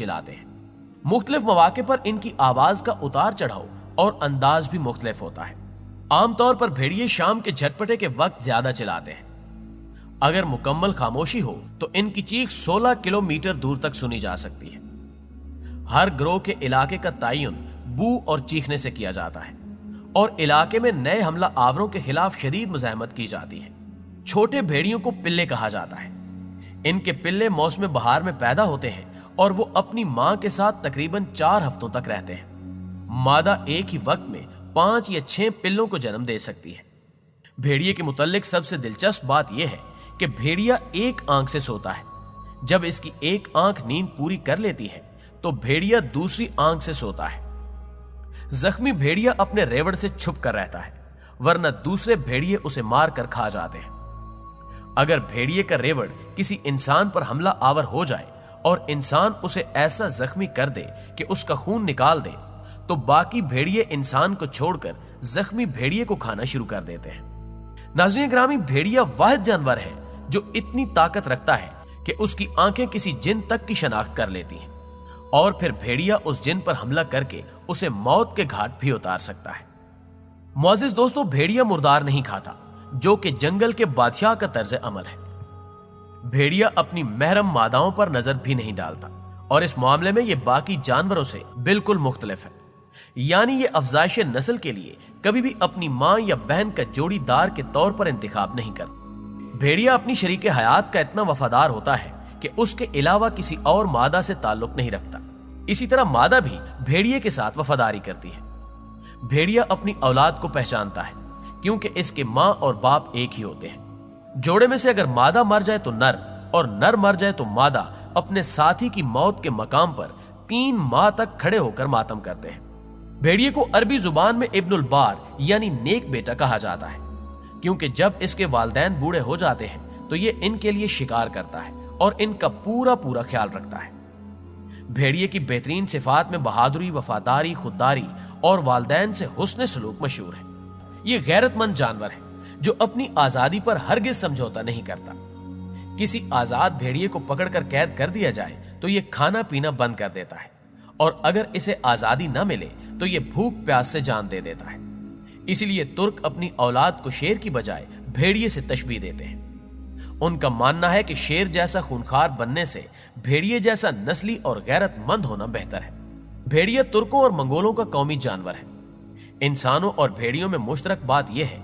चिल्लाते हैं। मुख्तलिफ मौके पर इनकी आवाज का उतार चढ़ाव और अंदाज भी मुख्तलिफ होता है। आमतौर पर भेड़िए शाम के झटपटे के वक्त ज्यादा चिल्लाते हैं। अगर मुकम्मल खामोशी हो तो इनकी चीख 16 किलोमीटर दूर तक सुनी जा सकती है। हर ग्रोह के इलाके का तयन बू और चीखने से किया जाता है और इलाके में नए हमला आवरों के खिलाफ शदीद मुज़ाहमत की जाती है। छोटे भेड़ियों को पिल्ले कहा जाता है। इनके पिल्ले मौसम बहार में पैदा होते हैं और वो अपनी मां के साथ तकरीबन 4 हफ्तों तक रहते हैं। मादा एक ही वक्त में 5 या 6 पिल्लों को जन्म दे सकती है। भेड़िए के मुतल्लिक सबसे दिलचस्प बात यह है कि भेड़िया एक आंख से सोता है। जब इसकी एक आंख नींद पूरी कर लेती है तो भेड़िया दूसरी आंख से सोता है। जख्मी भेड़िया अपने रेवड़ से छुप कर रहता है, वरना दूसरे भेड़िए उसे मार कर खा जाते हैं। अगर भेड़िए का रेवड़ किसी इंसान पर हमला आवर हो जाए और इंसान उसे ऐसा जख्मी कर दे कि उसका खून निकाल दे, तो बाकी भेड़िए इंसान को छोड़कर जख्मी भेड़िए को खाना शुरू कर देते हैं। नाज़रीन ग्रामी, भेड़िया वाहिद जानवर है जो इतनी ताकत रखता है कि उसकी आंखें किसी जिन तक की शनाख्त कर लेती हैं और फिर भेड़िया उस जिन पर हमला करके उसे मौत के घाट भी उतार सकता है। मुअज़्ज़िज़ दोस्तों, भेड़िया मुर्दार नहीं खाता, जो कि जंगल के बादशाह का तर्ज अमल है। भेड़िया अपनी महरम मादाओं पर नजर भी नहीं डालता और इस मामले में यह बाकी जानवरों से बिल्कुल मुख्तलिफ है। यानी ये अफजाइश नस्ल के लिए कभी भी अपनी मां या बहन का जोड़ीदार के तौर पर इंतखाब नहीं करता। भेड़िया अपनी शरीके हयात का इतना वफादार होता है कि उसके अलावा किसी और मादा से ताल्लुक नहीं रखता। इसी तरह मादा भी भेड़िए के साथ वफादारी करती है। भेड़िया अपनी औलाद को पहचानता है क्योंकि इसके मां और बाप एक ही होते हैं। जोड़े में से अगर मादा मर जाए तो नर और नर मर जाए तो मादा अपने साथी की मौत के मकाम पर 3 माह तक खड़े होकर मातम करते हैं। भेड़िए को अरबी जुबान में इब्नुल बार यानी नेक बेटा कहा जाता है क्योंकि जब इसके वालिदैन बूढ़े हो जाते हैं तो ये इनके लिए शिकार करता है और इनका पूरा पूरा ख्याल रखता है। भेड़िए की बेहतरीन सिफात में बहादुरी, वफादारी, खुददारी और वालिदैन से हुस्न सलूक मशहूर है। ये गैरतमंद जानवर है जो अपनी आजादी पर हरगिज समझौता नहीं करता। किसी आजाद भेड़िए को पकड़कर कैद कर दिया जाए तो ये खाना पीना बंद कर देता है और अगर इसे आजादी न मिले तो ये भूख प्यास से जान दे देता है। इसीलिए तुर्क अपनी औलाद को शेर की बजाय भेड़िए से तशबीह देते हैं। उनका मानना है कि शेर जैसा खूनखार बनने से भेड़िए जैसा नस्ली और गैरतमंद होना बेहतर है। भेड़िया तुर्कों और मंगोलों का कौमी जानवर है। इंसानों और भेड़ियों में मुश्तरक बात यह है